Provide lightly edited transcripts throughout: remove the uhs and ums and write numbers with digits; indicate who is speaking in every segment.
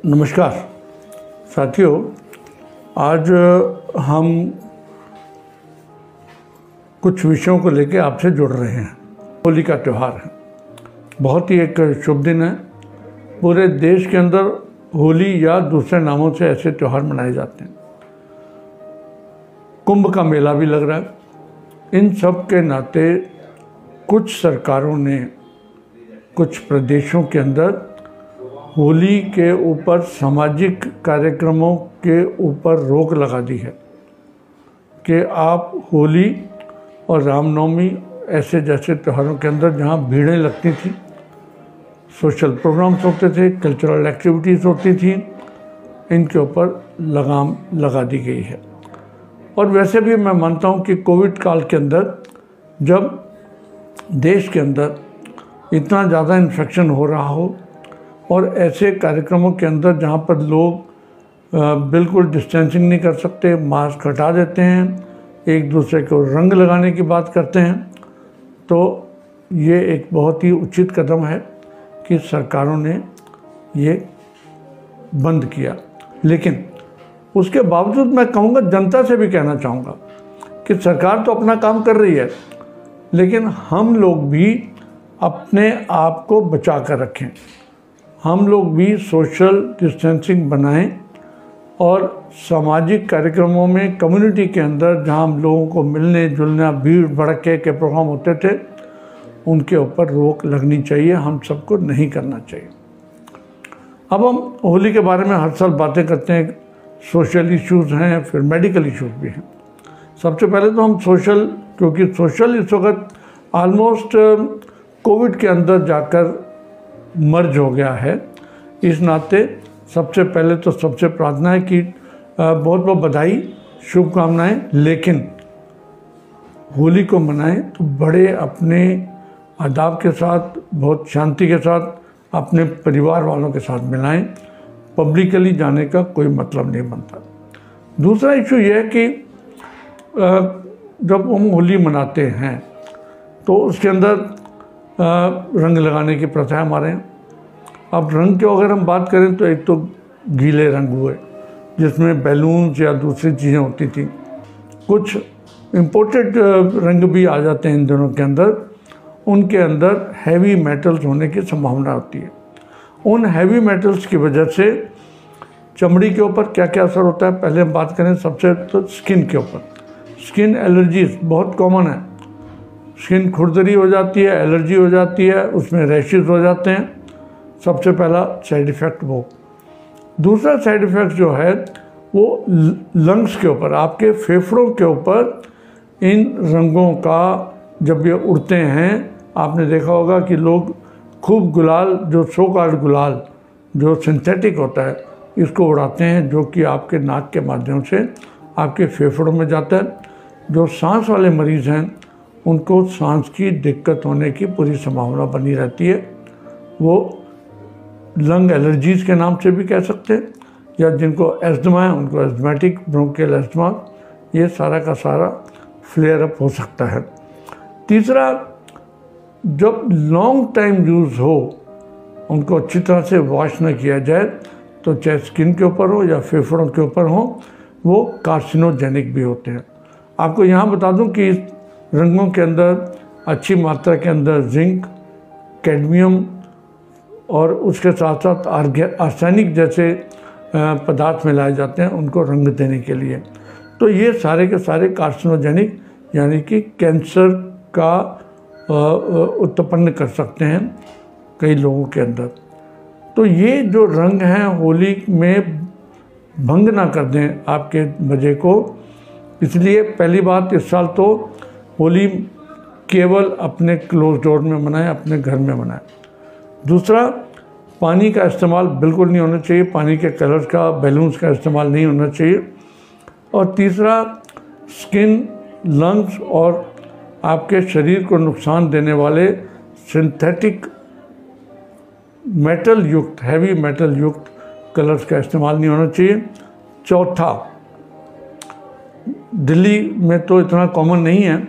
Speaker 1: नमस्कार साथियों, आज हम कुछ विषयों को लेकर आपसे जुड़ रहे हैं। होली का त्यौहार है, बहुत ही एक शुभ दिन है। पूरे देश के अंदर होली या दूसरे नामों से ऐसे त्यौहार मनाए जाते हैं। कुंभ का मेला भी लग रहा है। इन सब के नाते कुछ सरकारों ने कुछ प्रदेशों के अंदर होली के ऊपर सामाजिक कार्यक्रमों के ऊपर रोक लगा दी है कि आप होली और रामनवमी ऐसे जैसे त्योहारों के अंदर जहां भीड़ें लगती थी, सोशल प्रोग्राम्स होते थे, कल्चरल एक्टिविटीज़ होती थी, इनके ऊपर लगाम लगा दी गई है। और वैसे भी मैं मानता हूं कि कोविड काल के अंदर जब देश के अंदर इतना ज़्यादा इन्फेक्शन हो रहा हो और ऐसे कार्यक्रमों के अंदर जहां पर लोग बिल्कुल डिस्टेंसिंग नहीं कर सकते, मास्क हटा देते हैं, एक दूसरे को रंग लगाने की बात करते हैं, तो ये एक बहुत ही उचित कदम है कि सरकारों ने ये बंद किया। लेकिन उसके बावजूद मैं कहूँगा, जनता से भी कहना चाहूँगा कि सरकार तो अपना काम कर रही है, लेकिन हम लोग भी अपने आप को बचा कर रखें। हम लोग भी सोशल डिस्टेंसिंग बनाएं और सामाजिक कार्यक्रमों में कम्युनिटी के अंदर जहां हम लोगों को मिलने जुलना, भीड़ भड़के के प्रोग्राम होते थे, उनके ऊपर रोक लगनी चाहिए। हम सबको नहीं करना चाहिए। अब हम होली के बारे में हर साल बातें करते हैं। सोशल इश्यूज़ हैं, फिर मेडिकल इश्यूज़ भी हैं। सबसे पहले तो हम सोशल, क्योंकि सोशल इस वक्त ऑलमोस्ट कोविड के अंदर जाकर मर्ज हो गया है, इस नाते सबसे पहले तो सबसे प्रार्थना है कि बहुत बहुत बधाई, शुभकामनाएं, लेकिन होली को मनाएं तो बड़े अपने आदाब के साथ, बहुत शांति के साथ, अपने परिवार वालों के साथ मिलाएं। पब्लिकली जाने का कोई मतलब नहीं बनता। दूसरा इशू यह है कि जब हम होली मनाते हैं तो उसके अंदर रंग लगाने की प्रथा हमारे हैं। अब रंग की अगर हम बात करें तो एक तो गीले रंग हुए जिसमें बैलून्स या दूसरी चीज़ें होती थी। कुछ इम्पोर्टेड रंग भी आ जाते हैं इन दिनों के अंदर, उनके अंदर हैवी मेटल्स होने की संभावना होती है। उन हैवी मेटल्स की वजह से चमड़ी के ऊपर क्या क्या असर होता है, पहले हम बात करें सबसे तो स्किन के ऊपर। स्किन एलर्जीज बहुत कॉमन है। स्किन खुरदरी हो जाती है, एलर्जी हो जाती है, उसमें रैशेस हो जाते हैं। सबसे पहला साइड इफ़ेक्ट वो। दूसरा साइड इफ़ेक्ट जो है वो लंग्स के ऊपर, आपके फेफड़ों के ऊपर इन रंगों का जब ये उड़ते हैं, आपने देखा होगा कि लोग खूब गुलाल, जो सो कॉल्ड गुलाल जो सिंथेटिक होता है, इसको उड़ाते हैं, जो कि आपके नाक के माध्यम से आपके फेफड़ों में जाता है। जो सांस वाले मरीज़ हैं उनको सांस की दिक्कत होने की पूरी संभावना बनी रहती है। वो लंग एलर्जीज़ के नाम से भी कह सकते हैं, या जिनको एस्थमा है उनको एस्थमेटिक ब्रोंकियल एस्थमा, ये सारा का सारा फ्लेयर अप हो सकता है। तीसरा, जब लॉन्ग टाइम यूज़ हो, उनको अच्छी तरह से वॉश न किया जाए, तो चाहे स्किन के ऊपर हो या फेफड़ों के ऊपर हो, वो कार्सिनोजेनिक भी होते हैं। आपको यहाँ बता दूँ कि इस रंगों के अंदर अच्छी मात्रा के अंदर जिंक, कैडमियम और उसके साथ साथ आर्सेनिक जैसे पदार्थ मिलाए जाते हैं उनको रंग देने के लिए। तो ये सारे के सारे कार्सिनोजेनिक यानी कि कैंसर का उत्पन्न कर सकते हैं कई लोगों के अंदर। तो ये जो रंग हैं होली में भंग ना कर दें आपके मज़े को। इसलिए पहली बात, इस साल तो होली केवल अपने क्लोज डोर में मनाएं, अपने घर में मनाएं। दूसरा, पानी का इस्तेमाल बिल्कुल नहीं होना चाहिए, पानी के कलर्स का, बैलून्स का इस्तेमाल नहीं होना चाहिए। और तीसरा, स्किन, लंग्स और आपके शरीर को नुकसान देने वाले सिंथेटिक मेटल युक्त, हैवी मेटल युक्त कलर्स का इस्तेमाल नहीं होना चाहिए। चौथा, दिल्ली में तो इतना कॉमन नहीं है,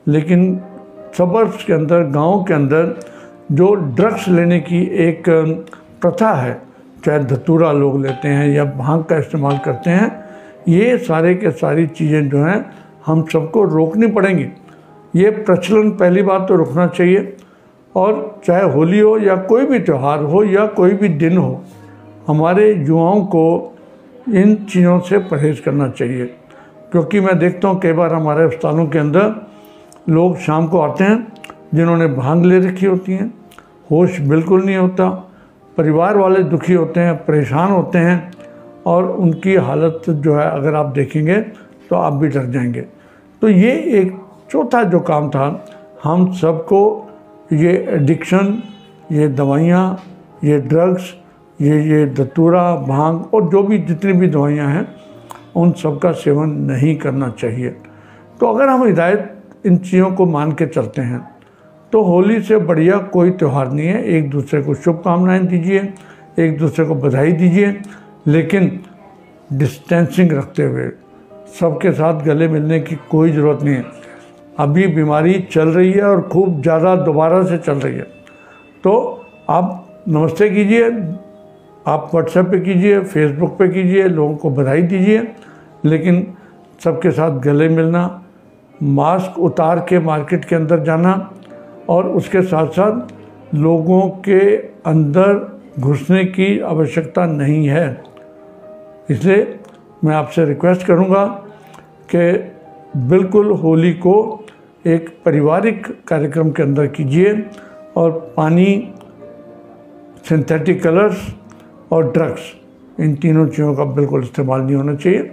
Speaker 1: लेकिन सबर्ब्स के अंदर, गाँव के अंदर जो ड्रग्स लेने की एक प्रथा है चाहे धतूरा लोग लेते हैं या भांग का इस्तेमाल करते हैं, ये सारे के सारी चीज़ें जो हैं हम सबको रोकनी पड़ेंगी। ये प्रचलन पहली बात तो रुकना चाहिए, और चाहे होली हो या कोई भी त्यौहार हो या कोई भी दिन हो, हमारे युवाओं को इन चीज़ों से परहेज़ करना चाहिए। क्योंकि मैं देखता हूँ कई बार हमारे अस्पतालों के अंदर लोग शाम को आते हैं जिन्होंने भांग ले रखी होती हैं, होश बिल्कुल नहीं होता, परिवार वाले दुखी होते हैं, परेशान होते हैं, और उनकी हालत जो है अगर आप देखेंगे तो आप भी डर जाएंगे। तो ये एक चौथा जो काम था, हम सबको ये एडिक्शन, ये दवाइयाँ, ये ड्रग्स, ये धतूरा, भांग और जो भी जितनी भी दवाइयाँ हैं, उन सब का सेवन नहीं करना चाहिए। तो अगर हम हिदायत इन चीज़ों को मान के चलते हैं तो होली से बढ़िया कोई त्यौहार नहीं है। एक दूसरे को शुभकामनाएं दीजिए, एक दूसरे को बधाई दीजिए, लेकिन डिस्टेंसिंग रखते हुए। सबके साथ गले मिलने की कोई ज़रूरत नहीं है। अभी बीमारी चल रही है और खूब ज़्यादा दोबारा से चल रही है, तो आप नमस्ते कीजिए, आप व्हाट्सएप पे कीजिए, फेसबुक पे कीजिए, लोगों को बधाई दीजिए, लेकिन सबके साथ गले मिलना, मास्क उतार के मार्केट के अंदर जाना, और उसके साथ साथ लोगों के अंदर घुसने की आवश्यकता नहीं है। इसलिए मैं आपसे रिक्वेस्ट करूंगा कि बिल्कुल होली को एक पारिवारिक कार्यक्रम के अंदर कीजिए, और पानी, सिंथेटिक कलर्स और ड्रग्स, इन तीनों चीज़ों का बिल्कुल इस्तेमाल नहीं होना चाहिए।